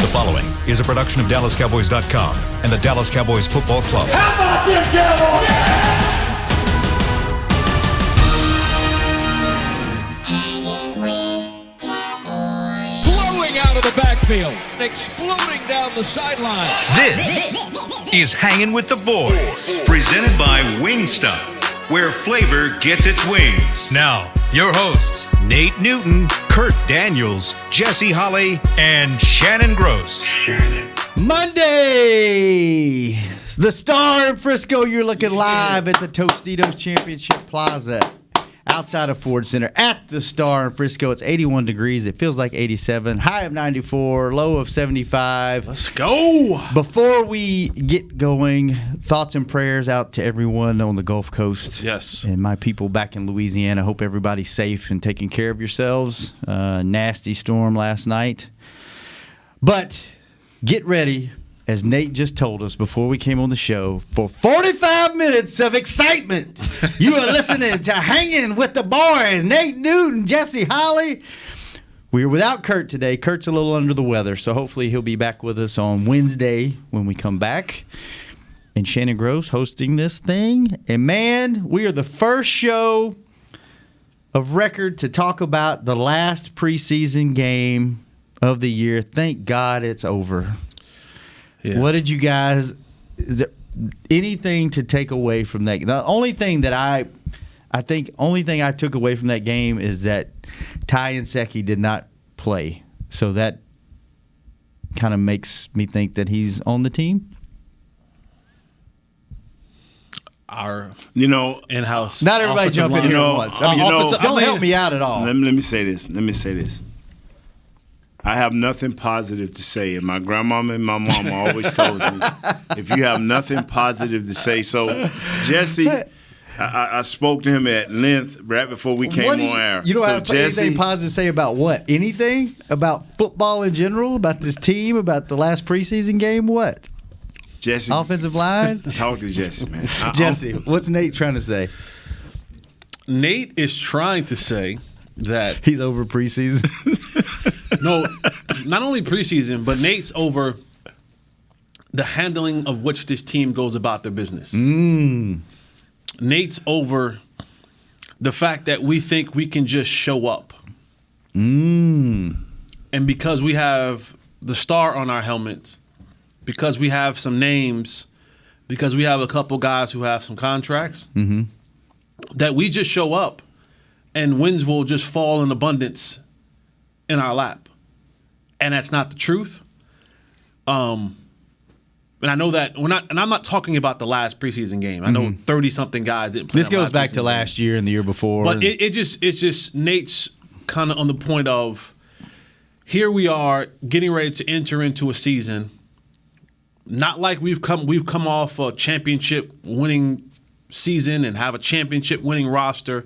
The following is a production of DallasCowboys.com and the Dallas Cowboys Football Club. How about them Cowboys? Blowing out of the backfield, exploding down the sideline. This is Hangin' with the Boys, presented by Wingstop, where flavor gets its wings. Now, your hosts, Nate Newton, Kurt Daniels, Jesse Holley, and Shannon Gross. Monday, the Star in Frisco. You're looking live at the Tostitos Championship Plaza outside of Ford Center at the Star in Frisco. It's 81 degrees. It feels like 87. High of 94, low of 75. Let's go. Before we get going, thoughts and prayers out to everyone on the Gulf Coast. Yes. And my people back in Louisiana. Hope everybody's safe and taking care of yourselves. Nasty storm last night. But get ready, as Nate just told us before we came on the show, for 45 minutes of excitement. You are listening to Hangin' with the Boys. Nate Newton, Jesse Holley. We're without Kurt today. Kurt's a little under the weather, so hopefully he'll be back with us on Wednesday when we come back. And Shannon Gross hosting this thing. And, man, we are the first show of record to talk about the last preseason game of the year. Thank God it's over. Yeah. What did you guys – is there anything to take away from that? The only thing that I took away from that game is that Ty and Seki did not play. So that kind of makes me think that he's on the team. Our in-house. Not everybody jump in here at once. Don't help me out at all. Let me say this. I have nothing positive to say, and my grandmama and my mama always told me, if you have nothing positive to say. So, Jesse, I spoke to him at length right before we came on air. You don't have Jesse, anything positive to say about what? Anything? About football in general? About this team? About the last preseason game? What? Jesse. Offensive line? Talk to Jesse, man. Jesse, what's Nate trying to say? Nate is trying to say that he's over preseason. No, not only preseason, but Nate's over the handling of which this team goes about their business. Nate's over the fact that we think we can just show up. And because we have the star on our helmets, because we have some names, because we have a couple guys who have some contracts, that we just show up and wins will just fall in abundance in our lap. And that's not the truth. And I know that we're not, and I'm not talking about the last preseason game. I know 30-something guys didn't play. This goes back to last year and the year before. But it's just Nate's kind of on the point of, here we are getting ready to enter into a season. Not like we've come off a championship winning season and have a championship winning roster.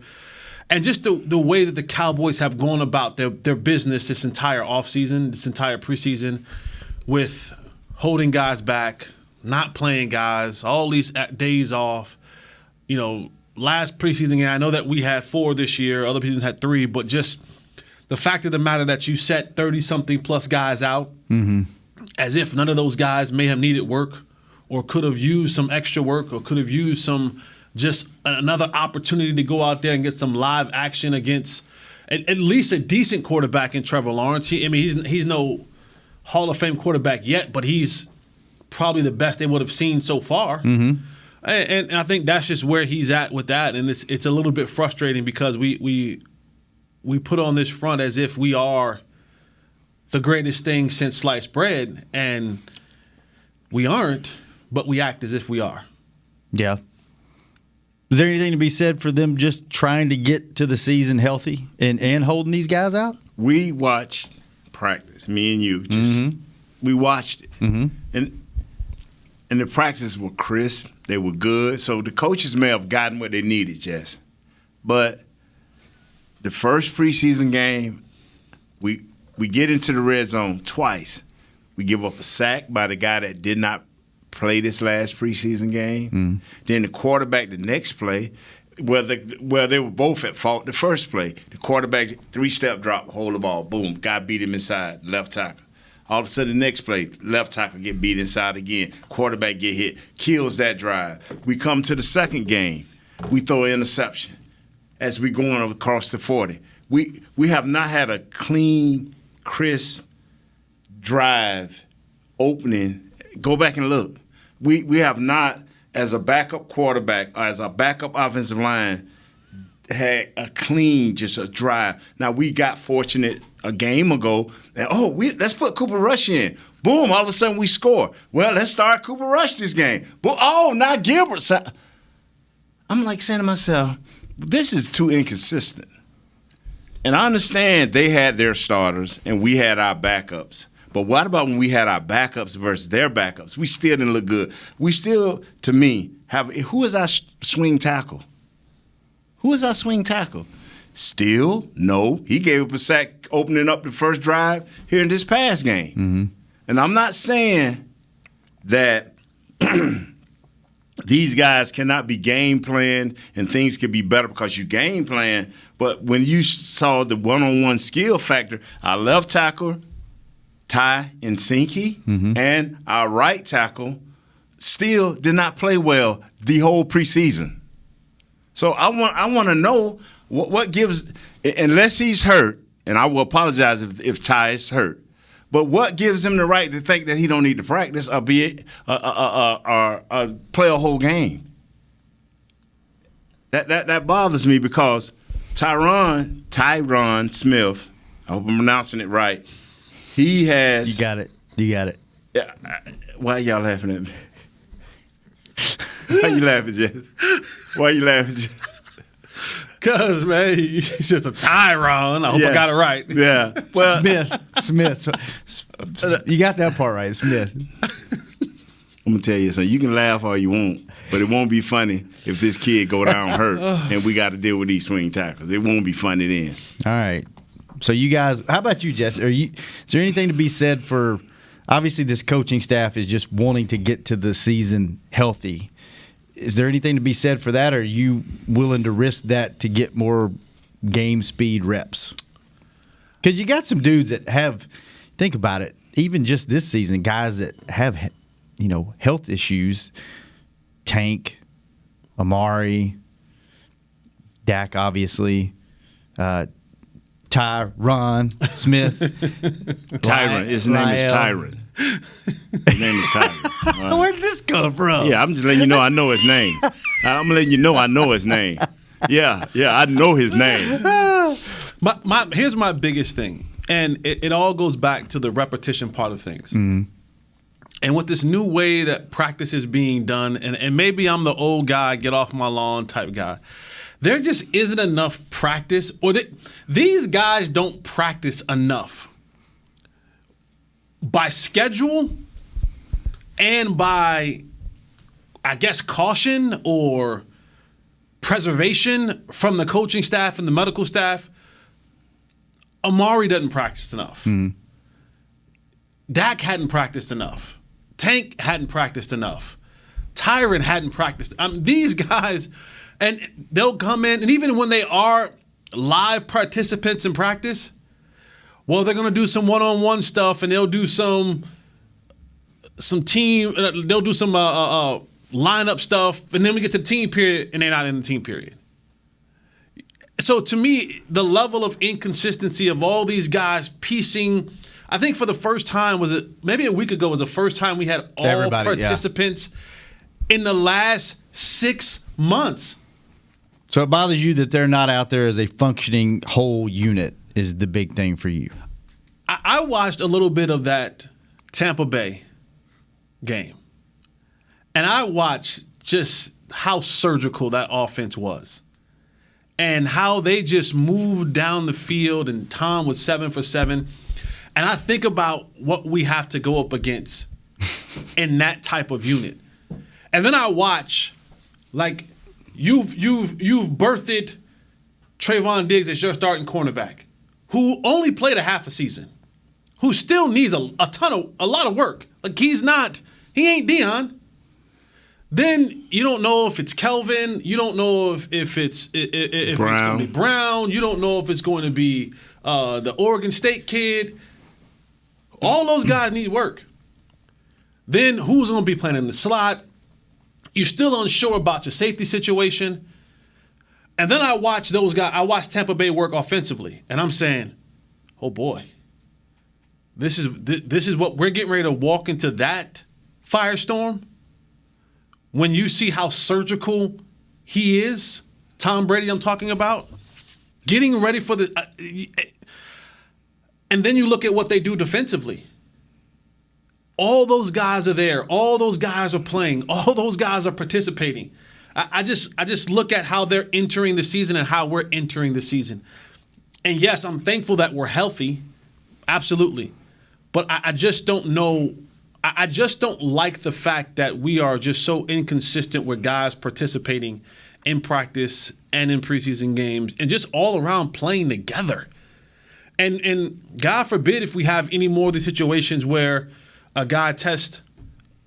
And just the way that the Cowboys have gone about their business this entire offseason, this entire preseason, with holding guys back, not playing guys, all these days off. Last preseason game, I know that we had 4 this year, other preseasons had 3, but just the fact of the matter that you set 30-something plus guys out, as if none of those guys may have needed work or could have used some extra work or could have used some just another opportunity to go out there and get some live action against at least a decent quarterback in Trevor Lawrence. He's no Hall of Fame quarterback yet, but he's probably the best they would have seen so far. And I think that's just where he's at with that. And it's a little bit frustrating because we put on this front as if we are the greatest thing since sliced bread, and we aren't, but we act as if we are. Yeah. Is there anything to be said for them just trying to get to the season healthy and holding these guys out? We watched practice, me and you. We watched it. And the practices were crisp. They were good. So the coaches may have gotten what they needed, Jess. But the first preseason game, we get into the red zone twice. We give up a sack by the guy that did not play this last preseason game. Then the quarterback the next play, well, they were both at fault the first play. The quarterback 3-step drop, hold the ball, boom, guy beat him inside, left tackle. All of a sudden, the next play, left tackle get beat inside again. Quarterback get hit, kills that drive. We come to the second game. We throw an interception as we going across the 40. We have not had a clean, crisp drive opening. Go back and look. We have not, as a backup quarterback or as a backup offensive line, had a clean, just a drive. Now, we got fortunate a game ago, and let's put Cooper Rush in. Boom, all of a sudden we score. Well, let's start Cooper Rush this game. But, now Gilbert. I'm like saying to myself, this is too inconsistent. And I understand they had their starters and we had our backups. But what about when we had our backups versus their backups? We still didn't look good. We still, to me, who is our swing tackle? Who is our swing tackle? Still, no. He gave up a sack opening up the first drive here in this past game. Mm-hmm. And I'm not saying that these guys cannot be game planned and things could be better because you game plan. But when you saw the one-on-one skill factor, our left tackle, Ty Nsinki, and our right tackle still did not play well the whole preseason. So I want to know what gives, unless he's hurt, and I will apologize if Ty is hurt, but what gives him the right to think that he don't need to practice or play a whole game? That bothers me because Tyron Smith, I hope I'm pronouncing it right, he has. You got it. Yeah. Why are y'all laughing at me? Why you laughing, Jess? Why you laughing, Jess? Because, man, he's just a Tyron. I hope I got it right. Yeah. Well, Smith. You got that part right, Smith. I'm going to tell you something. You can laugh all you want, but it won't be funny if this kid go down hurt and we got to deal with these swing tackles. It won't be funny then. All right. So you guys, how about you, Jess? Is there anything to be said for, obviously this coaching staff is just wanting to get to the season healthy. Is there anything to be said for that, or are you willing to risk that to get more game speed reps? Because you got some dudes that have, think about it, even just this season, guys that have, health issues, Tank, Amari, Dak, obviously, Tyron Smith. Tyron. His name is Tyron. His name is Tyron. Right. Where did this come from? Yeah, I'm just letting you know I know his name. I'm letting you know I know his name. Yeah, I know his name. Here's my biggest thing, and it all goes back to the repetition part of things. Mm-hmm. And with this new way that practice is being done, and maybe I'm the old guy, get off my lawn type guy, there just isn't enough practice, or these guys don't practice enough by schedule and by, I guess, caution or preservation from the coaching staff and the medical staff. Amari doesn't practice enough. Mm. Dak hadn't practiced enough. Tank hadn't practiced enough. Tyron hadn't practiced. These guys, and they'll come in, and even when they are live participants in practice, well, they're going to do some one-on-one stuff, and they'll do some team, they'll do some lineup stuff, and then we get to the team period, and they're not in the team period. So to me, the level of inconsistency of all these guys piecing, I think for the first time, maybe a week ago was the first time we had all participants in the last 6 months. So it bothers you that they're not out there as a functioning whole unit is the big thing for you. I watched a little bit of that Tampa Bay game, and I watched just how surgical that offense was and how they just moved down the field, and Tom was 7 for 7. And I think about what we have to go up against in that type of unit. And then I watch, like, you've birthed Trayvon Diggs as your starting cornerback, who only played a half a season, who still needs a lot of work. Like, he ain't Deion. Then you don't know if it's Kelvin. You don't know if it's going to be Brown. You don't know if it's going to be the Oregon State kid. All those guys need work. Then who's going to be playing in the slot? You're still unsure about your safety situation. And then I watch those guys. I watch Tampa Bay work offensively, and I'm saying, oh boy, this is what we're getting ready to walk into, that firestorm. When you see how surgical he is, Tom Brady, I'm talking about, getting ready for the, and then you look at what they do defensively. All those guys are there. All those guys are playing. All those guys are participating. I just look at how they're entering the season and how we're entering the season. And yes, I'm thankful that we're healthy. Absolutely. But I just don't know. I just don't like the fact that we are just so inconsistent with guys participating in practice and in preseason games and just all around playing together. And God forbid if we have any more of these situations where a guy tests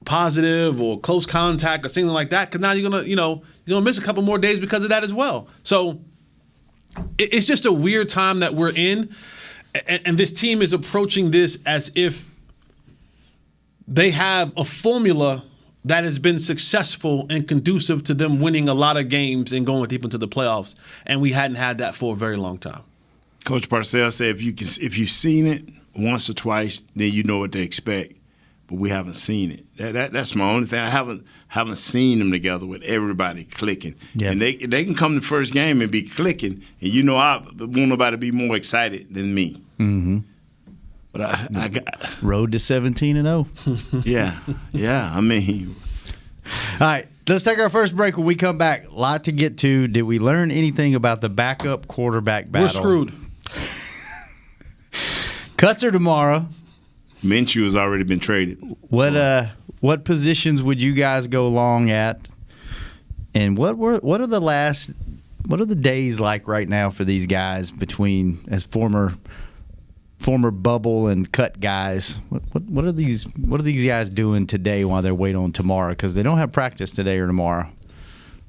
positive or close contact or something like that, because now you're gonna miss a couple more days because of that as well. So it's just a weird time that we're in, and this team is approaching this as if they have a formula that has been successful and conducive to them winning a lot of games and going deep into the playoffs, and we hadn't had that for a very long time. Coach Parcells said if you've seen it once or twice, then you know what to expect. But we haven't seen it. That's my only thing. I haven't seen them together with everybody clicking. Yeah. And they can come the first game and be clicking, and I want nobody to be more excited than me. Mm-hmm. But I got road to 17-0. Yeah. I mean, all right. Let's take our first break. When we come back, a lot to get to. Did we learn anything about the backup quarterback battle? We're screwed. Cuts are tomorrow. Minshew has already been traded. What positions would you guys go long at? And what are the days like right now for these guys between as former bubble and cut guys? What are these guys doing today while they're waiting on tomorrow? Because they don't have practice today or tomorrow.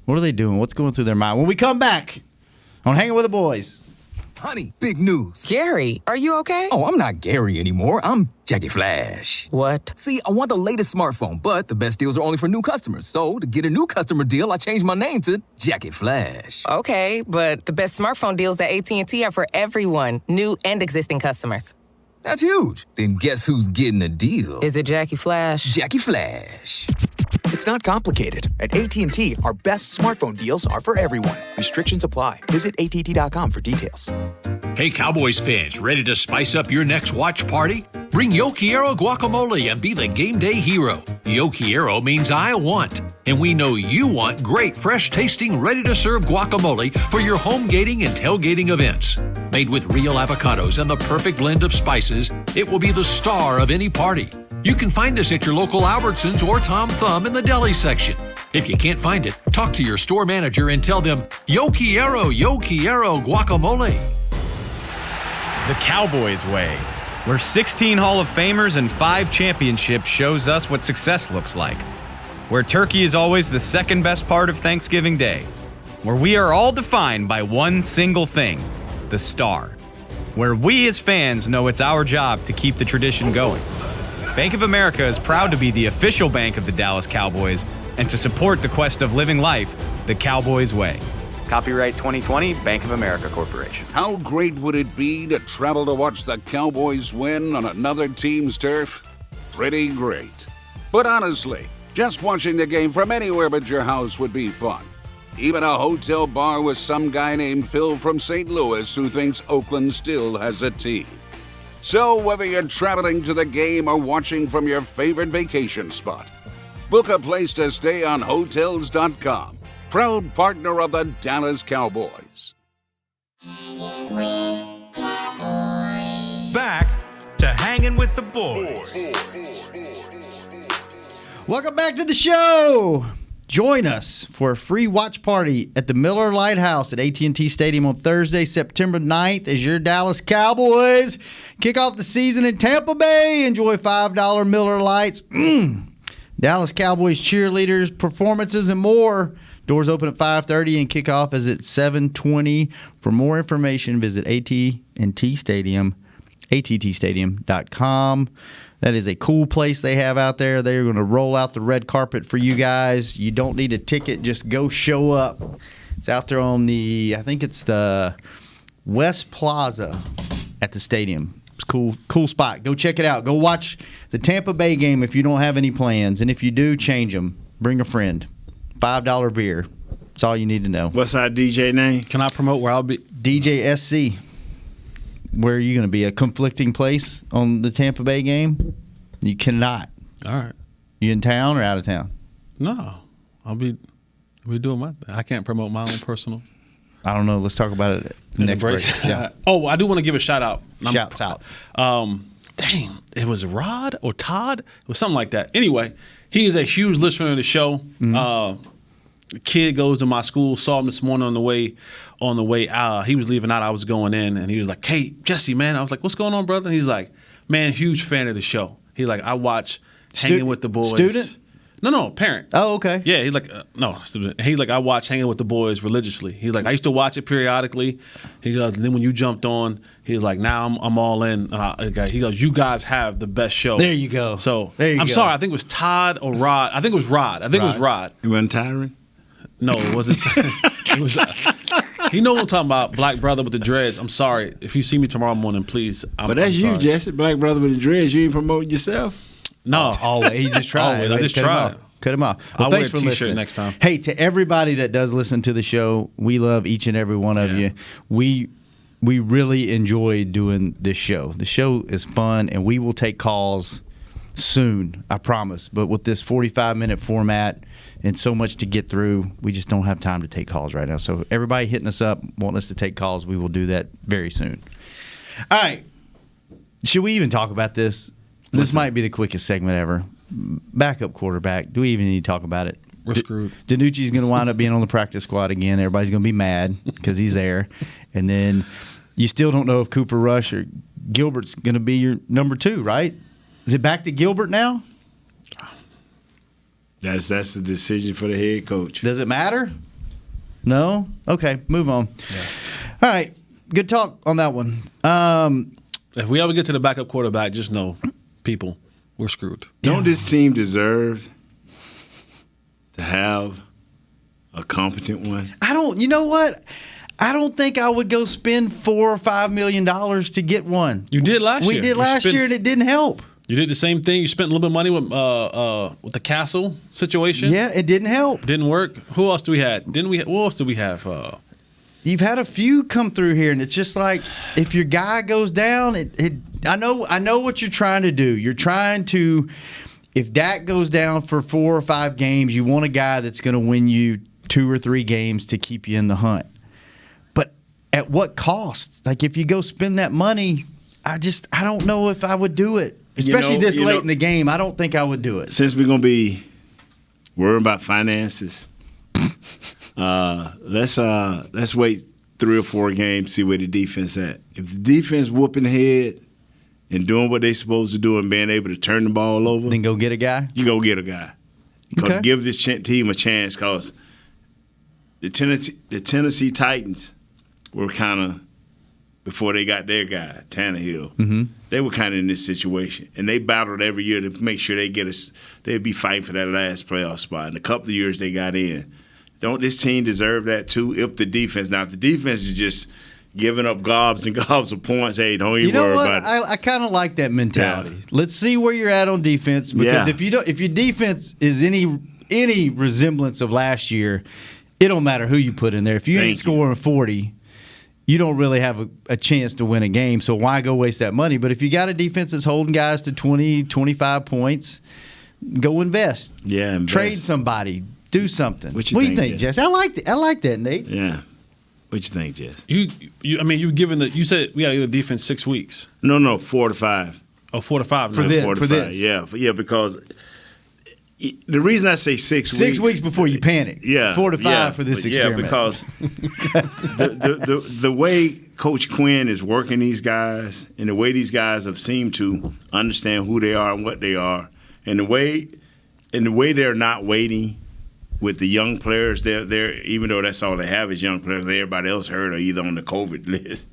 What are they doing? What's going through their mind? When we come back on Hanging with the Boys. Honey, big news. Gary, are you okay? Oh, I'm not Gary anymore. I'm Jackie Flash. What? See, I want the latest smartphone, but the best deals are only for new customers. So, to get a new customer deal, I changed my name to Jackie Flash. Okay, but the best smartphone deals at AT&T are for everyone, new and existing customers. That's huge. Then guess who's getting a deal? Is it Jackie Flash? Jackie Flash. It's not complicated. At AT&T, our best smartphone deals are for everyone. Restrictions apply. Visit att.com for details. Hey, Cowboys fans, ready to spice up your next watch party? Bring Yo Quiero guacamole and be the game day hero. Yo Quiero means I want, and we know you want great, fresh-tasting, ready-to-serve guacamole for your home gating and tailgating events. Made with real avocados and the perfect blend of spices, it will be the star of any party. You can find us at your local Albertsons or Tom Thumb in the deli section. If you can't find it, talk to your store manager and tell them, Yo Quiero guacamole. The Cowboys way, where 16 Hall of Famers and 5 championships shows us what success looks like. Where turkey is always the second best part of Thanksgiving Day. Where we are all defined by one single thing, the star. Where we as fans know it's our job to keep the tradition going. Bank of America is proud to be the official bank of the Dallas Cowboys and to support the quest of living life the Cowboys way. Copyright 2020, Bank of America Corporation. How great would it be to travel to watch the Cowboys win on another team's turf? Pretty great. But honestly, just watching the game from anywhere but your house would be fun. Even a hotel bar with some guy named Phil from St. Louis who thinks Oakland still has a team. So whether you're traveling to the game or watching from your favorite vacation spot, book a place to stay on Hotels.com, proud partner of the Dallas Cowboys. Back to Hanging with the Boys. Welcome back to the show. Join us for a free watch party at the Miller Lite House at AT&T Stadium on Thursday, September 9th as your Dallas Cowboys kick off the season in Tampa Bay. Enjoy $5 Miller Lights, Dallas Cowboys cheerleaders, performances, and more. Doors open at 5:30 and kickoff is at 7:20. For more information, visit AT&T Stadium, attstadium.com. That is a cool place they have out there. They're going to roll out the red carpet for you guys. You don't need a ticket. Just go show up. It's out there on I think it's the West Plaza at the stadium. It's cool spot. Go check it out. Go watch the Tampa Bay game if you don't have any plans. And if you do, change them. Bring a friend. $5 beer. That's all you need to know. What's our DJ name? Can I promote where I'll be? DJ SC. Where are you going to be? A conflicting place on the Tampa Bay game? You cannot. All right. You in town or out of town? No. I'll be doing my thing. I can't promote my own personal. I don't know. Let's talk about it next break. Yeah. Oh, I do want to give a shout out. Shouts out. Dang, it was Rod or Todd? It was something like that. Anyway, he is a huge listener of the show. The kid goes to my school, saw him this morning on the way out. He was leaving out, I was going in, and he was like, "Hey, Jesse, man." I was like, "What's going on, brother?" And he's like, "Man, huge fan of the show." He's like, "I watch Hanging with the Boys." Student? No, parent. Oh, okay. Yeah, he's like, no, student. He's like, I watch Hanging with the Boys religiously. He's like, I used to watch it periodically. He goes, and then when you jumped on, he's like, now I'm all in. He goes, you guys have the best show. There you go. So I'm sorry, I think it was Todd or Rod. I think it was Rod. It was Rod. You wasn't Tyron? No, it wasn't. It was. He know what I'm talking about, black brother with the dreads. I'm sorry. If you see me tomorrow morning, please. But that's you, Jesse, black brother with the dreads. You ain't promoting yourself? No. Always. He just tried. I just tried. Cut him off. Well, I'll thanks wear a for t-shirt listening. next time. Hey, to everybody that does listen to the show, we love each and every one of you. We really enjoy doing this show. The show is fun, and we will take calls soon, I promise. But with this 45-minute format and so much to get through, we just don't have time to take calls right now. So everybody hitting us up, wanting us to take calls, we will do that very soon. All right. Should we even talk about this? This might be the quickest segment ever. Backup quarterback. Do we even need to talk about it? We're screwed. Danucci's going to wind up being on the practice squad again. Everybody's going to be mad because he's there. And then you still don't know if Cooper Rush or Gilbert's going to be your number 2, right? Is it back to Gilbert now? That's the decision for the head coach. Does it matter? No? Okay, move on. Yeah. All right, good talk on that one. If we ever get to the backup quarterback, just know, people, we're screwed. Don't this team deserve to have a competent one? You know what? I don't think I would go spend $4 or $5 million to get one. You did last year. We did last year, and it didn't help. You did the same thing. You spent a little bit of money with the Castle situation. Yeah, it didn't help. Didn't work. Who else do we have? What else did we have? You've had a few come through here, and it's just like if your guy goes down, I know what you're trying to do. You're trying to, if Dak goes down for 4 or 5 games, you want a guy that's going to win you 2 or 3 games to keep you in the hunt. But at what cost? Like if you go spend that money, I don't know if I would do it. Especially this late in the game, I don't think I would do it. Since we're going to be worrying about finances, let's wait 3 or 4 games, see where the defense at. If the defense whooping head and doing what they're supposed to do and being able to turn the ball over, then go get a guy. You go get a guy. Okay. Give this team a chance because the Tennessee Titans were kind of, before they got their guy, Tannehill, they were kind of in this situation. And they battled every year to make sure they'd be fighting for that last playoff spot. And a couple of years they got in. Don't this team deserve that too? If the defense is just giving up gobs and gobs of points, hey, don't even worry about it. I kind of like that mentality. Yeah. Let's see where you're at on defense because if your defense is any resemblance of last year, it don't matter who you put in there. If you ain't scoring 40, you don't really have a chance to win a game, so why go waste that money? But if you got a defense that's holding guys to 20, 25 points, go invest. Yeah, invest. Trade somebody. Do something. What do you think, Jess? I like that, Nate. Yeah. What you think, Jess? You said we got to give the defense 6 weeks. No, 4 to 5. Oh, 4 to 5. For this. Yeah, because the reason I say 6 weeks. 6 weeks before you panic. Yeah. 4 to 5 for this experiment. Yeah, because the way Coach Quinn is working these guys and the way these guys have seemed to understand who they are and what they are and the way they're not waiting with the young players, they're even though that's all they have is young players, everybody else hurt or either on the COVID list,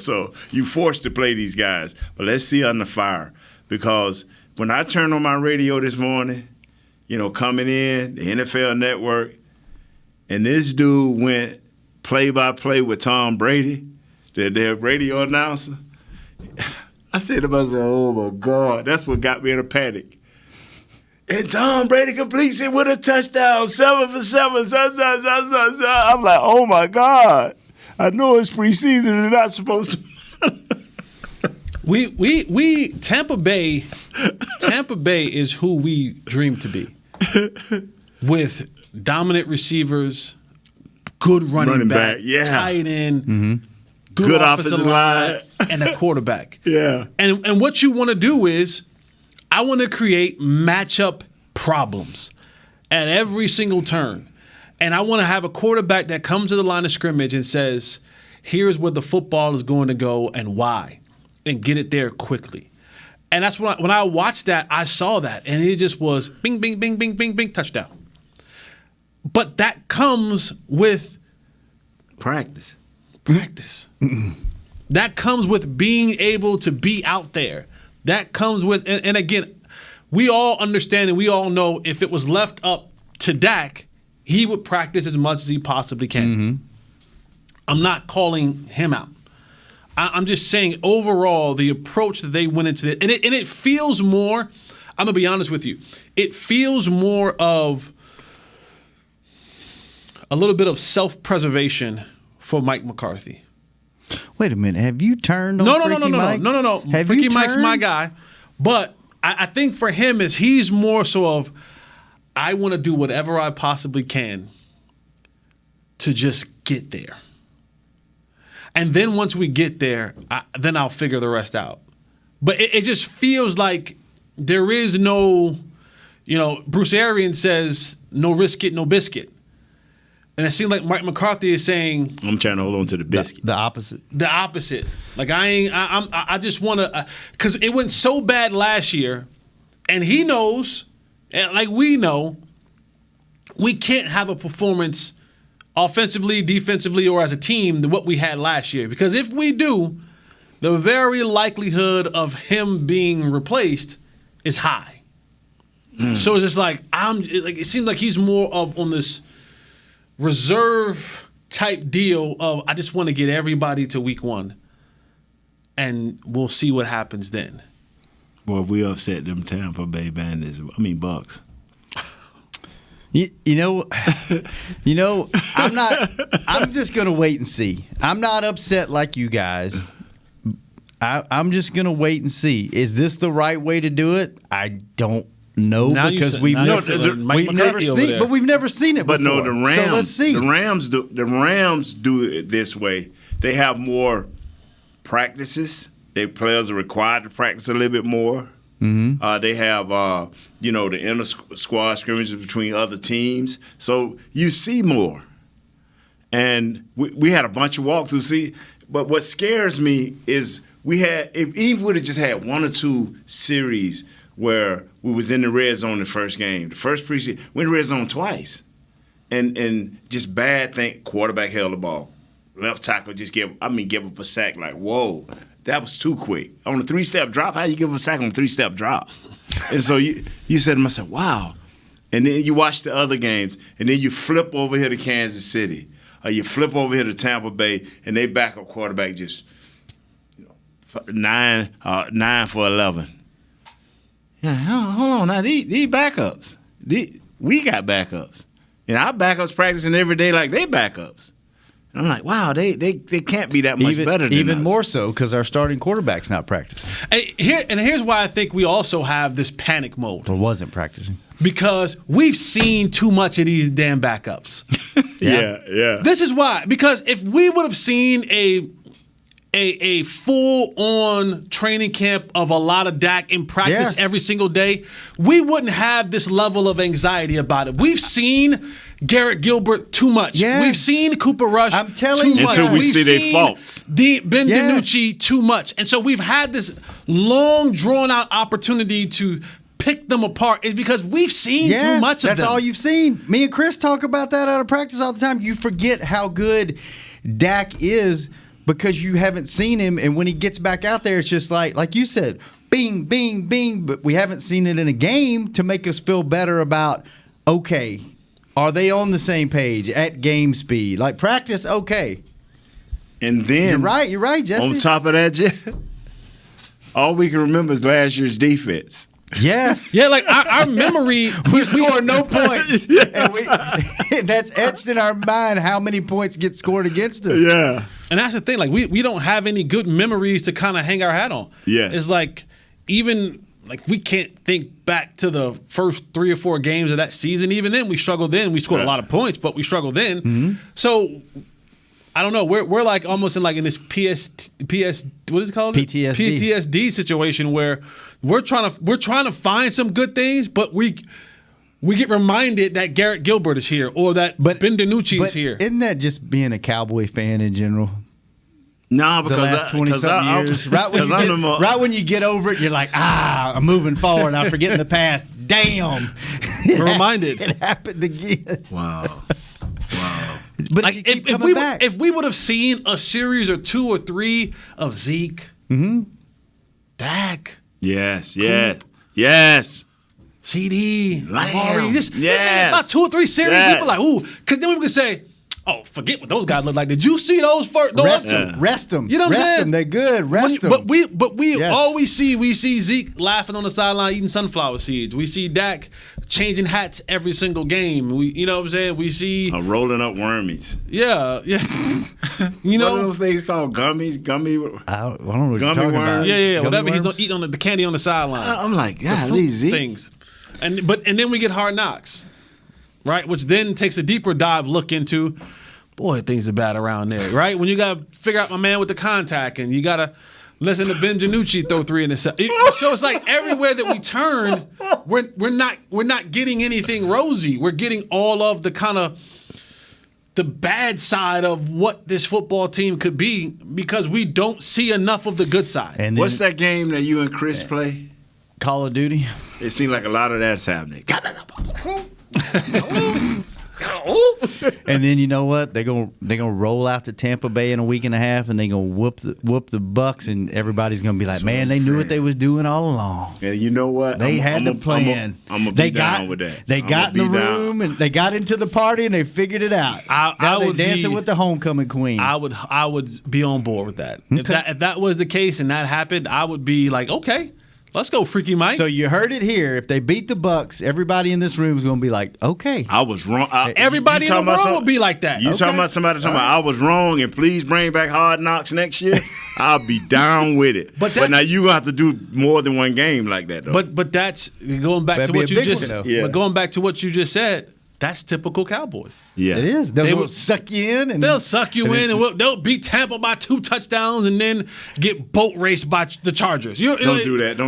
So you forced to play these guys. But let's see under fire, because when I turned on my radio this morning, coming in the NFL Network, and this dude went play-by-play with Tom Brady, their radio announcer. I said to myself, "Oh my God, that's what got me in a panic." And Tom Brady completes it with a touchdown, 7 for 7. I'm like, oh my God. I know it's preseason and they're not supposed to. Tampa Bay is who we dream to be. With dominant receivers, good running back, tight end, good offensive line, and a quarterback. Yeah. And what you want to do is, I want to create matchup problems at every single turn. And I want to have a quarterback that comes to the line of scrimmage and says, here's where the football is going to go and why, and get it there quickly. And that's when I watched that, I saw that, and it just was bing, bing, bing, bing, bing, bing, touchdown. But that comes with practice. That comes with being able to be out there. That comes with, and again, we all understand and we all know if it was left up to Dak, he would practice as much as he possibly can. I'm not calling him out. I'm just saying overall the approach that they went into it, and it feels more, I'm going to be honest with you, it feels more of a little bit of self-preservation for Mike McCarthy. Wait a minute. Have you turned on Freaky Mike? No. Have Freaky you Mike's turned? my guy. But I think for him is he's more so of, I want to do whatever I possibly can to just get there. And then once we get there, then I'll figure the rest out. But it just feels like there is no, Bruce Arians says, no risk it, no biscuit. And it seems like Mike McCarthy is saying, I'm trying to hold on to the biscuit. The opposite. The opposite. Like I just want to, because it went so bad last year, and he knows, and like we know, we can't have a performance offensively, defensively, or as a team than what we had last year. Because if we do, the very likelihood of him being replaced is high. So it's just like it seems like he's more of on this reserve type deal of, I just want to get everybody to week 1, and we'll see what happens then. Boy, if we upset them Tampa Bay Bucks. I'm just going to wait and see. I'm not upset like you guys. I'm just going to wait and see. Is this the right way to do it? I don't know, because we've never seen, but we've never seen it before. But no, the Rams. So let's see. The Rams do it this way. They have more practices. Their players are required to practice a little bit more. They have, the inter squad scrimmages between other teams. So you see more. And we had a bunch of walkthroughs. But what scares me is if we would have just had 1 or 2 series where we was in the red zone the first game, the first preseason, we in the red zone twice. And just bad thing, quarterback held the ball. Left tackle just give up a sack like, whoa. That was too quick. On a 3-step drop, how you give a sack on a 3-step drop? And so you said to myself, wow. And then you watch the other games, and then you flip over here to Kansas City, or you flip over here to Tampa Bay, and they backup quarterback just 9 for 11. Yeah, hold on now. These backups, we got backups. And our backups practicing every day like they backups. And I'm like, wow, they can't be that much better than even us. more so because our starting quarterback's not practicing. Here's why I think we also have this panic mode. Or wasn't practicing. Because we've seen too much of these damn backups. Yeah. This is why. Because if we would have seen a full-on training camp of a lot of Dak in practice every single day, we wouldn't have this level of anxiety about it. We've seen Garrett Gilbert too much. Yes. We've seen Cooper Rush too much. Until we We've see their seen faults. Ben DiNucci too much. And so we've had this long, drawn-out opportunity to pick them apart is because we've seen too much of them. That's all you've seen. Me and Chris talk about that out of practice all the time. You forget how good Dak is because you haven't seen him, and when he gets back out there, it's just like you said, bing, bing, bing, but we haven't seen it in a game to make us feel better about, okay, are they on the same page at game speed? Like practice, okay. And then You're right, Jesse. On top of that, Jeff, all we can remember is last year's defense. Yes. Yeah, like our memory. we scored no points. And that's etched in our mind how many points get scored against us. Yeah. And that's the thing. Like we don't have any good memories to kind of hang our hat on. Yes. It's like even like we can't think back to the first 3 or 4 games of that season. Even then, we struggled. Then we scored a lot of points, but we struggled then. Mm-hmm. So I don't know. We're like almost in this PS what is it called? PTSD situation where we're trying to find some good things, but we get reminded that Garrett Gilbert is here or that Ben DiNucci is here. Isn't that just being a Cowboy fan in general? No, because the last 20-something years. Right when you get over it, you're like, I'm moving forward. I'm forgetting the past. Damn. We're reminded. It happened again. Wow. But like if we would have seen a series or 2 or 3 of Zeke, Dak, yes, CD, Lamb, about 2 or 3 series, people like, ooh, because then we could say, oh, forget what those guys look like. Did you see those first? Rest them. You know what I'm saying? They're good. Rest them. But we always see Zeke laughing on the sideline eating sunflower seeds. We see Dak changing hats every single game. You know what I'm saying? We see rolling up wormies. Yeah. You know what are those things called? Gummies? I don't know what you're talking about. Yeah. Gummy Whatever worms? he's eating on the candy on the sideline. I'm like, golly, Zeke. Things. And then we get Hard Knocks. Right, which then takes a deeper dive look into, boy, things are bad around there, right? When you got to figure out my man with the contact, and you got to listen to Ben DiNucci throw 3 in the set. So it's like everywhere that we turn, we're not getting anything rosy. We're getting all of the kind of the bad side of what this football team could be because we don't see enough of the good side. And what's that game that you and Chris play? Call of Duty. It seems like a lot of that's happening. And then you know what? They're gonna roll out to Tampa Bay in a week and a half, and they're gonna whoop the Bucks, and everybody's gonna be like, "Man, they knew what they was doing all along." Yeah, you know what? They had the plan. I'm gonna be down with that. They got in the room and they got into the party and they figured it out. Now they're dancing with the homecoming queen. I would be on board with that. Okay. If that was the case and that happened, I would be like, okay. Let's go, Freaky Mike. So you heard it here. If they beat the Bucks, everybody in this room is going to be like, okay. I was wrong. Everybody in the world will be like that. You talking about somebody talking about I was wrong and please bring back Hard Knocks next year? I'll be down with it. But now you're going to have to do more than one game like that, though. But that's going back to what you just said. But going back to what you just said, that's typical Cowboys. Yeah, it is. They will suck you in, and they'll suck you in, and they'll beat Tampa by 2 touchdowns, and then get boat raced by the Chargers. Don't do that.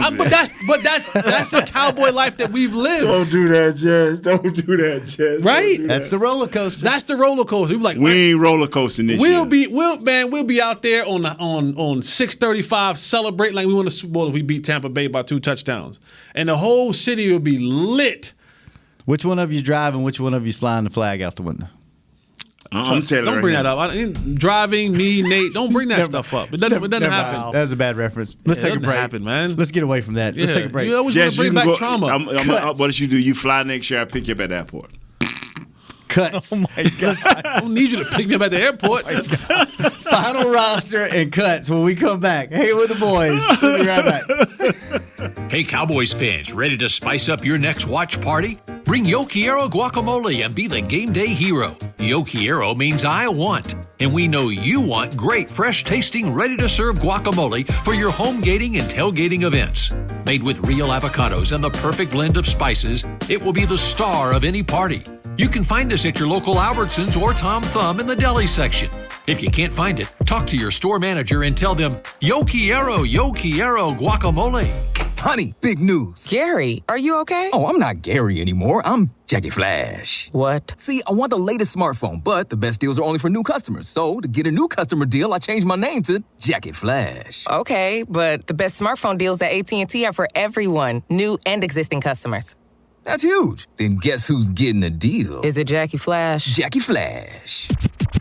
But that's the Cowboy life that we've lived. Don't do that, Jess. Don't do that, Jess. Right? That's the roller coaster. That's the roller coaster. We ain't roller coasting this year. We'll be out there on 635 celebrating like we won the Super Bowl if we beat Tampa Bay by 2 touchdowns, and the whole city will be lit. Which one of you driving? Which one of you sliding the flag out the window? I'm telling you. Don't bring that up. Driving, me, Nate. Don't bring that stuff up. It doesn't happen. That was a bad reference. Let's take a break. Happen, man. Let's get away from that. Let's take a break. You always want to bring back trauma. What did you do? You fly next year, I pick you up at the airport. Cuts. Oh, my God. I don't need you to pick me up at the airport. Final roster and cuts when we come back. Hey, with the boys. We'll be right back. Hey, Cowboys fans, ready to spice up your next watch party? Bring Yo Quiero guacamole and be the game day hero. Yo Quiero means I want, and we know you want great, fresh-tasting, ready-to-serve guacamole for your home gating and tailgating events. Made with real avocados and the perfect blend of spices, it will be the star of any party. You can find us at your local Albertsons or Tom Thumb in the deli section. If you can't find it, talk to your store manager and tell them, Yo Quiero guacamole. Honey, big news. Gary, are you okay? Oh, I'm not Gary anymore. I'm Jackie Flash. What? See, I want the latest smartphone, but the best deals are only for new customers. So, to get a new customer deal, I changed my name to Jackie Flash. Okay, but the best smartphone deals at AT&T are for everyone, new and existing customers. That's huge. Then guess who's getting a deal? Is it Jackie Flash? Jackie Flash.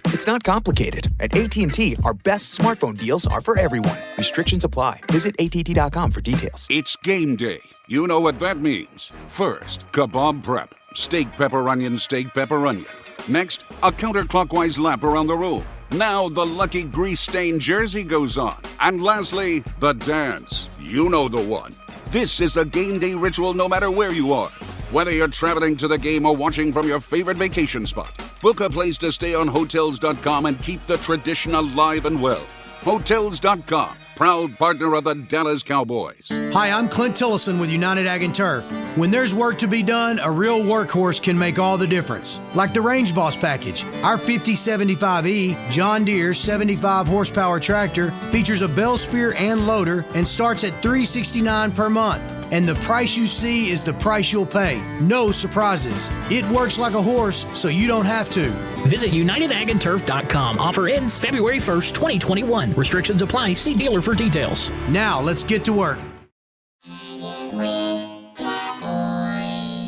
It's not complicated. At AT&T, our best smartphone deals are for everyone. Restrictions apply. Visit att.com for details. It's game day. You know what that means. First, kebab prep. Steak, pepper, onion, steak, pepper, onion. Next, a counterclockwise lap around the room. Now the lucky grease-stained jersey goes on. And lastly, the dance. You know the one. This is a game day ritual no matter where you are. Whether you're traveling to the game or watching from your favorite vacation spot, book a place to stay on Hotels.com and keep the tradition alive and well. Hotels.com, proud partner of the Dallas Cowboys. Hi, I'm Clint Tillison with United Ag and Turf. When there's work to be done, a real workhorse can make all the difference. Like the Range Boss package. Our 5075E John Deere 75 horsepower tractor features a bell spear and loader and starts at $369 per month. And the price you see is the price you'll pay. No surprises. It works like a horse, so you don't have to. Visit UnitedAgAndTurf.com. Offer ends February 1st, 2021. Restrictions apply. See dealer for details. Now, let's get to work.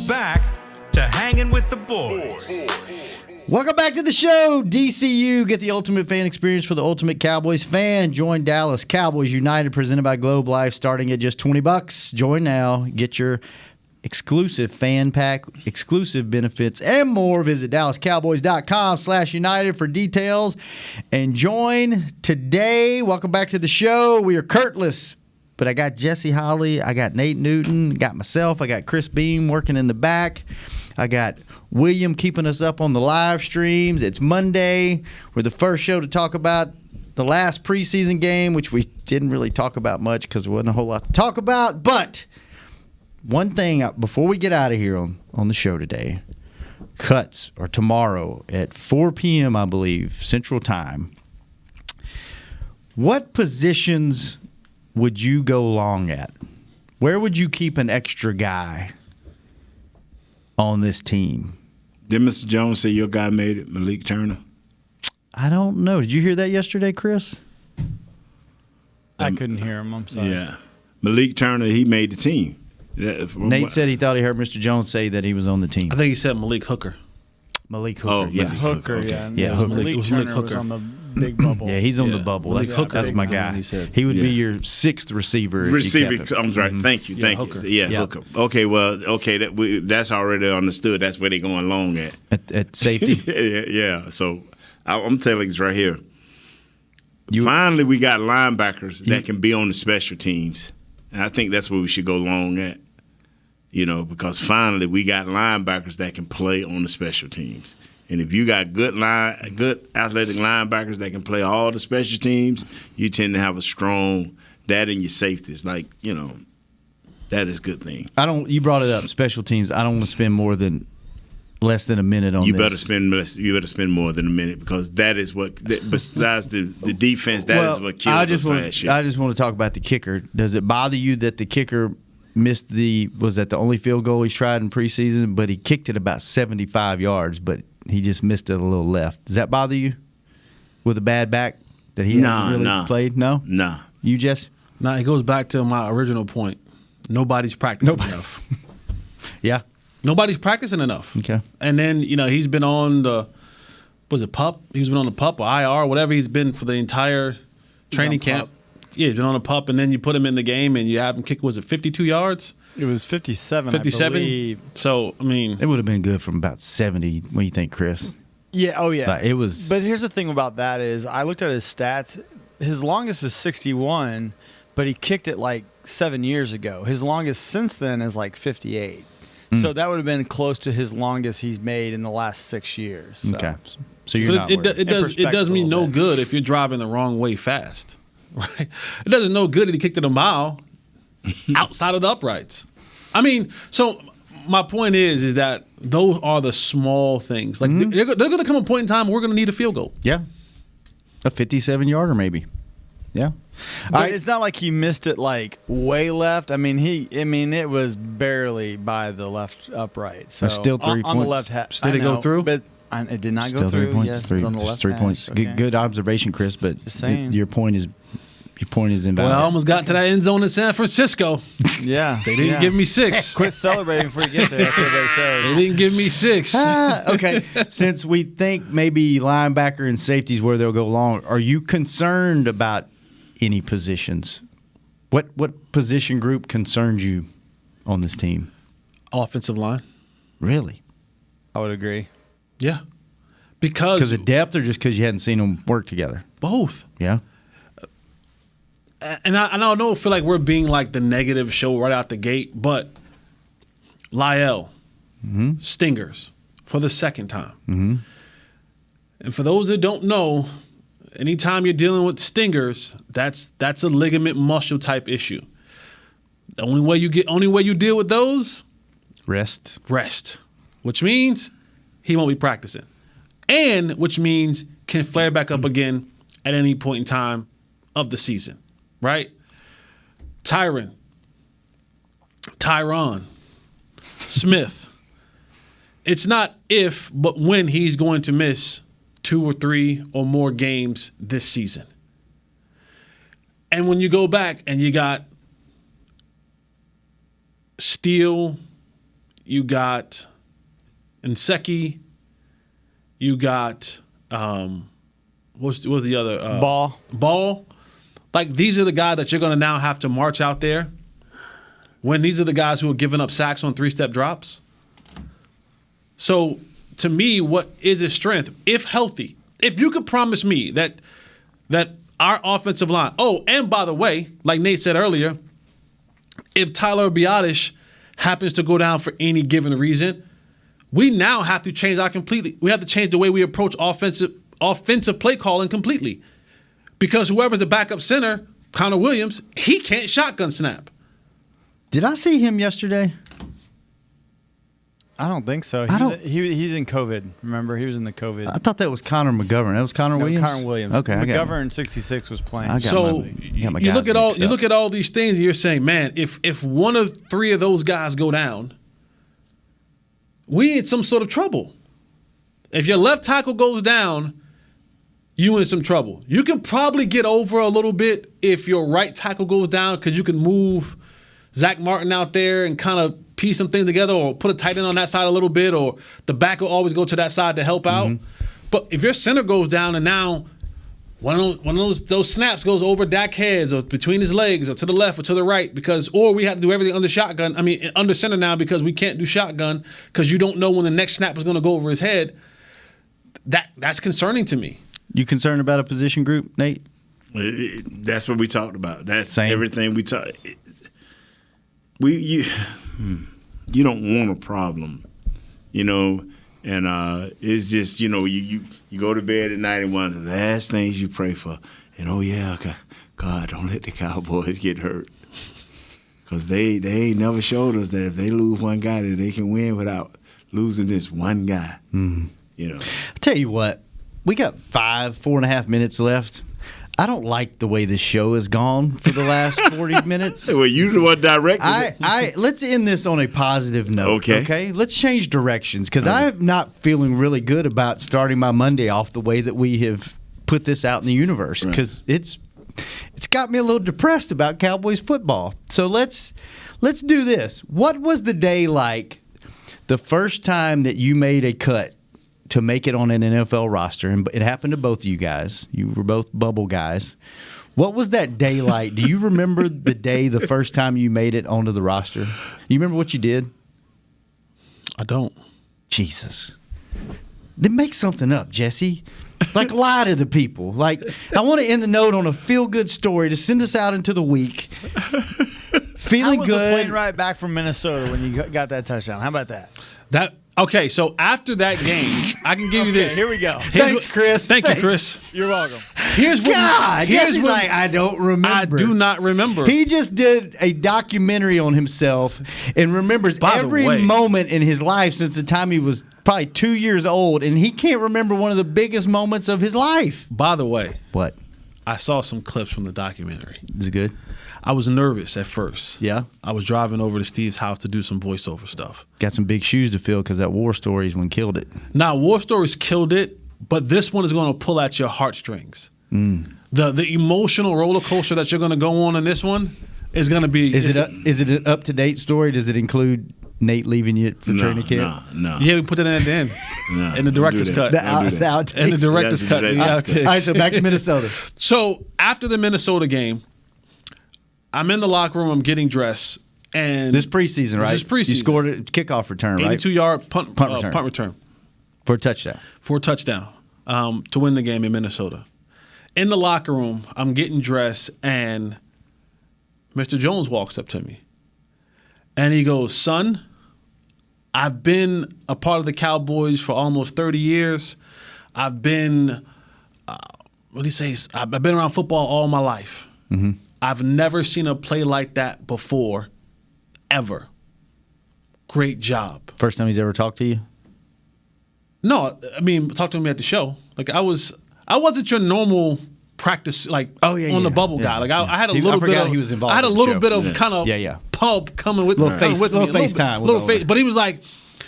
Back to Hanging with the Boys. Welcome back to the show, DCU. Get the ultimate fan experience for the ultimate Cowboys fan. Join Dallas Cowboys United, presented by Globe Life, starting at just $20. Join now. Get your exclusive fan pack, exclusive benefits, and more. Visit DallasCowboys.com/United for details. And join today. Welcome back to the show. We are Kurtless, but I got Jesse Holly, I got Nate Newton, got myself, I got Chris Beam working in the back. I got William keeping us up on the live streams. It's Monday. We're the first show to talk about the last preseason game, which we didn't really talk about much because there wasn't a whole lot to talk about. But one thing, before we get out of here on the show today, cuts are tomorrow at 4 p.m., I believe, Central Time. What positions would you go long at? Where would you keep an extra guy on this team? Did Mr. Jones say your guy made it, Malik Turner? I don't know. Did you hear that yesterday, Chris? I couldn't hear him. I'm sorry. Yeah. Malik Turner, he made the team. Nate said he thought he heard Mr. Jones say that he was on the team. I think he said Malik Hooker. Malik Hooker, yeah. Hooker, yeah. Yeah, Hooker. Malik Turner was on the big bubble. Yeah, he's on the bubble. That's my guy. He would be your sixth receiver. I'm right. Thank you. Hooker. Yeah, Hooker. Okay, well, that's already understood. That's where they're going long at safety. Yeah. So I'm telling you right here. Finally, we got linebackers that can be on the special teams, and I think that's where we should go long at. Because finally we got linebackers that can play on the special teams. And if you got good athletic linebackers that can play all the special teams, you tend to have a strong that in your safeties. That is a good thing. You brought it up, special teams. I don't want to spend less than a minute on this. You better spend more than a minute, because that is what, besides the defense, is what kills us last year. I just want to talk about the kicker. Does it bother you that the kicker missed was that the only field goal he's tried in preseason, but he kicked it about 75 yards, but he just missed it a little left? Does that bother you with a bad back that he hasn't really played? No? No. You, Jess? No, it goes back to my original point. Nobody's practicing enough. Yeah. Nobody's practicing enough. Okay. And then, he's been on the PUP? He's been on the PUP or IR, whatever he's been for the entire training camp. Yeah, he's been on a PUP, and then you put him in the game and you have him kick, was it 52 yards? It was 57, 57? I believe. So, it would have been good from about 70. What do you think, Chris? Yeah, oh yeah. It was. But here's the thing about that is I looked at his stats. His longest is 61, but he kicked it 7 years ago. His longest since then is 58. So that would have been close to his longest he's made in the last 6 years. So. Okay. So you're not worried. It does me no good if you're driving the wrong way fast. Right? It doesn't no good that he kicked it a mile outside of the uprights. So my point is that those are the small things. They're going to come a point in time where we're going to need a field goal. Yeah. A 57-yarder maybe. Yeah. But it's not like he missed it like way left. I mean, it was barely by the left upright. So still 3 points. On the left half. Did it go through? But it did not Still go through. 3 points. Yes, Three, it's on the left 3 hash. points. Okay. Good observation, Chris. But Just saying. your point is invalid. Well, I almost got to that end zone in San Francisco. Yeah. They didn't give me 6. Quit celebrating before you get there. That's what they say. They didn't give me 6. Okay, since we think maybe linebacker and safety is where they'll go long, are you concerned about any positions? What position group concerns you on this team? Offensive line. Really? I would agree. Yeah. Because of depth or just because you hadn't seen them work together? Both. Yeah. And I don't feel like we're being like the negative show right out the gate, but Lyle, Stingers for the second time. Mm-hmm. And for those that don't know, anytime you're dealing with stingers, that's a ligament muscle type issue. The only way you deal with those, rest, which means he won't be practicing, and which means can flare back up again at any point in time of the season, right? Tyron, Smith. It's not if, but when he's going to miss 2 or 3 or more games this season. And when you go back and you got Steele, you got Nseki, you got what's the other Ball. Like, these are the guys that you're going to now have to march out there. When these are the guys who are giving up sacks on 3-step drops. So, to me, what is his strength? If healthy, if you could promise me that our offensive line. Oh, and by the way, like Nate said earlier, if Tyler Biadasz happens to go down for any given reason, we now have to change we have to change the way we approach offensive play calling completely. Because whoever's the backup center, Connor Williams, he can't shotgun snap. Did I see him yesterday? I don't think so. He's in COVID. Remember, he was in the COVID. I thought that was Connor McGovern. That was Connor Williams? Connor Williams. Okay. McGovern 66 was playing. You look at all these things and you're saying, man, if one of 3 of those guys go down, we in some sort of trouble. If your left tackle goes down, you in some trouble. You can probably get over a little bit if your right tackle goes down because you can move Zach Martin out there and kind of piece some things together or put a tight end on that side a little bit, or the back will always go to that side to help out. But if your center goes down and now one of those snaps goes over Dak heads or between his legs or to the left or to the right or we have to do everything under shotgun. I mean, under center now because we can't do shotgun because you don't know when the next snap is going to go over his head. That's concerning to me. You concerned about a position group, Nate? That's what we talked about. That's Same. Everything we talked. You don't want a problem, and it's just you go to bed at night and one of the last things you pray for, and God, don't let the Cowboys get hurt, because they ain't never showed us that if they lose one guy that they can win without losing this one guy. I'll tell you what, we got 4.5 minutes left. I don't like the way this show has gone for the last 40 minutes. Well, you the one directing it. Let's end this on a positive note. Okay? Let's change directions because I'm not feeling really good about starting my Monday off the way that we have put this out in the universe because it's got me a little depressed about Cowboys football. So let's do this. What was the day like the first time that you made a cut to make it on an NFL roster, and it happened to both of you guys. You were both bubble guys. What was that day like? Do you remember the day the first time you made it onto the roster? You remember what you did? I don't. Jesus. Then make something up, Jesse. Like, lie to the people. Like, I want to end the note on a feel-good story to send us out into the week. Feeling good. I was the plane ride back from Minnesota when you got that touchdown. How about that? Okay, so after that game, I can give you this. Here we go. Thanks, Chris. Thank you, Chris. You're welcome. Jesse's like, I don't remember. I do not remember. He just did a documentary on himself and remembers every moment in his life since the time he was probably 2 years old, and he can't remember one of the biggest moments of his life. By the way. What? I saw some clips from the documentary. Is it good? I was nervous at first. Yeah. I was driving over to Steve's house to do some voiceover stuff. Got some big shoes to fill because that War Stories one killed it. Now, War Stories killed it, but this one is going to pull at your heartstrings. The emotional roller coaster that you're going to go on in this one is going to be. Is it an up-to-date story? Does it include Nate leaving you for training camp? No. Yeah, we put that in at the end. No, in the director's cut. The outtakes. In the director's cut. The outtakes. All right, so back to Minnesota. So after the Minnesota game, I'm in the locker room. I'm getting dressed. And this preseason, right? This is preseason. You scored a kickoff return, right? 82-yard punt return. For a touchdown. For a touchdown to win the game in Minnesota. In the locker room, I'm getting dressed, and Mr. Jones walks up to me. And he goes, son, I've been a part of the Cowboys for almost 30 years. I've been, what do you say? I've been around football all my life. Mm-hmm. I've never seen a play like that before, ever. Great job. First time he's ever talked to you? No, I mean, talk to me at the show. Like I wasn't your normal practice, like on the bubble guy. Like I had a little bit of. He was involved. I had a in the little show. bit of kind of pub coming with little me. Little FaceTime. Little face. But he was like,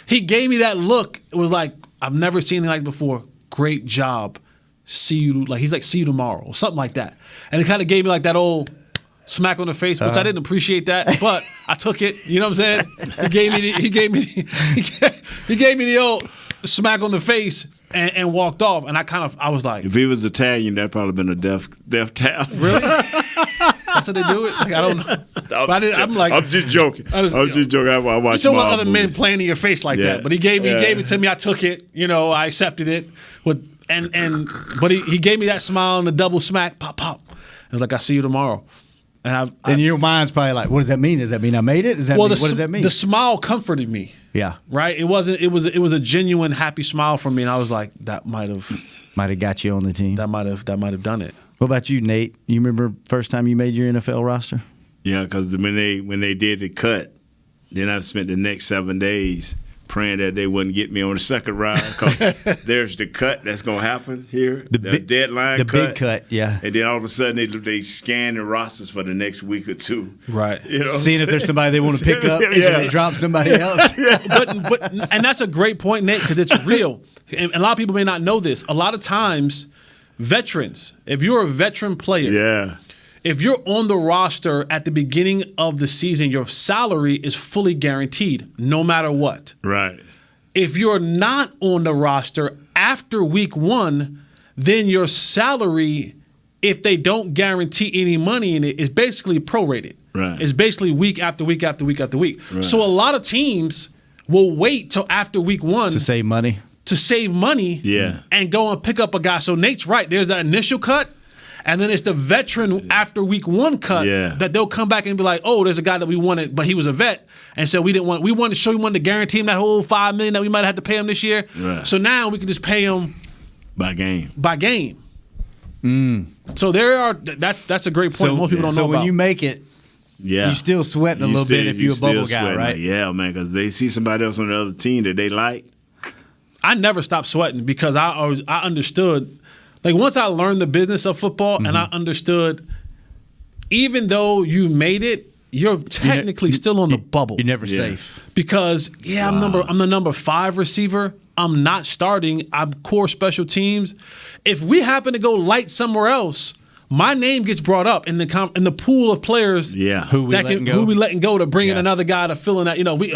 he gave me that look. It was like I've never seen anything like before. Great job. See you. Like he's like, see you tomorrow, or something like that. And it kind of gave me like that old smack on the face, which I didn't appreciate that, but I took it. You know what I'm saying? He gave me the old smack on the face and walked off. And I was like, if he was Italian, that'd probably been a death tap. Really? That's how they do it? Like, I don't know. I'm just joking. I watched so what other men playing in your face like that? But he gave it to me. I took it. You know, I accepted it. But he gave me that smile and the double smack. Pop, pop. And was like, I see you tomorrow. And your mind's probably like, what does that mean? Does that mean I made it? What does that mean? The smile comforted me. Yeah. Right? It was a genuine happy smile from me, and I was like, that might have got you on the team. That might have done it. What about you, Nate? You remember first time you made your NFL roster? Yeah, because when they did the cut, then I spent the next 7 days praying that they wouldn't get me on the second round because there's the cut that's going to happen here, the deadline cut. The big cut, yeah. And then all of a sudden they scan the rosters for the next week or two. Right. You know seeing if there's somebody they want to pick up and they drop somebody else. But and that's a great point, Nate, because it's real. And a lot of people may not know this. A lot of times, veterans, if you're a veteran player, if you're on the roster at the beginning of the season, your salary is fully guaranteed, no matter what. Right. If you're not on the roster after week 1, then your salary, if they don't guarantee any money in it, is basically prorated. Right. It's basically week after week after week after week. Right. So a lot of teams will wait till after week 1 to save money. And go and pick up a guy. So Nate's right. There's that initial cut. And then it's the veteran after week 1 cut that they'll come back and be like, oh, there's a guy that we wanted, but he was a vet. And so we wanted to guarantee him that whole $5 million that we might have to pay him this year. Right. So now we can just pay him by game. So that's a great point. Most people don't know about. So when you make it, you still sweating a little bit if you're a bubble guy, right? Like, yeah, man, because they see somebody else on the other team that they like. I never stopped sweating because I understood. Like once I learned the business of football and I understood, even though you made it, you're technically still on the bubble. You're never safe because I'm the number 5 receiver. I'm not starting. I'm core special teams. If we happen to go light somewhere else, my name gets brought up in the pool of players. Who we letting go to bring in another guy to fill in that. You know, we need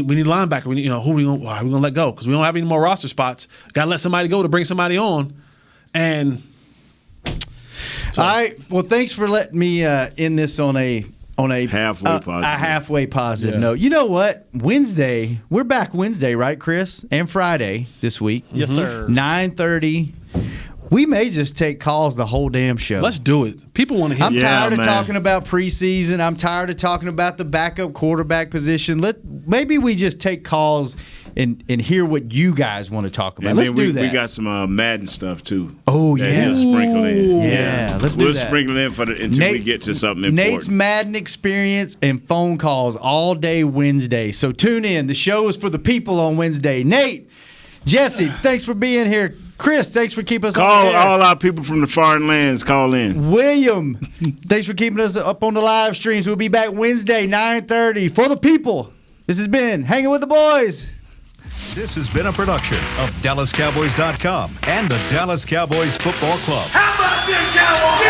linebacker. We need, who are we gonna let go because we don't have any more roster spots. Got to let somebody go to bring somebody on. And all right, well, thanks for letting me end this on a halfway positive note. You know what? Wednesday, we're back Wednesday, right, Chris? And Friday this week. Yes, sir. 9:30. We may just take calls the whole damn show. Let's do it. People want to hear. I'm tired of talking about preseason. I'm tired of talking about the backup quarterback position. Maybe we just take calls and hear what you guys want to talk about. Let's do that. We got some Madden stuff too. Oh yeah, we'll sprinkle in. Yeah, let's do that. We'll sprinkle in until we get to something important. Nate's Madden experience and phone calls all day Wednesday. So tune in. The show is for the people on Wednesday. Nate, Jesse, thanks for being here. Chris, thanks for keeping us on Call the air. all our people from the foreign lands. Call in. William, thanks for keeping us up on the live streams. We'll be back Wednesday, 9:30 for the people. This has been Hanging with the Boys. This has been a production of DallasCowboys.com and the Dallas Cowboys Football Club. How about this, Cowboys?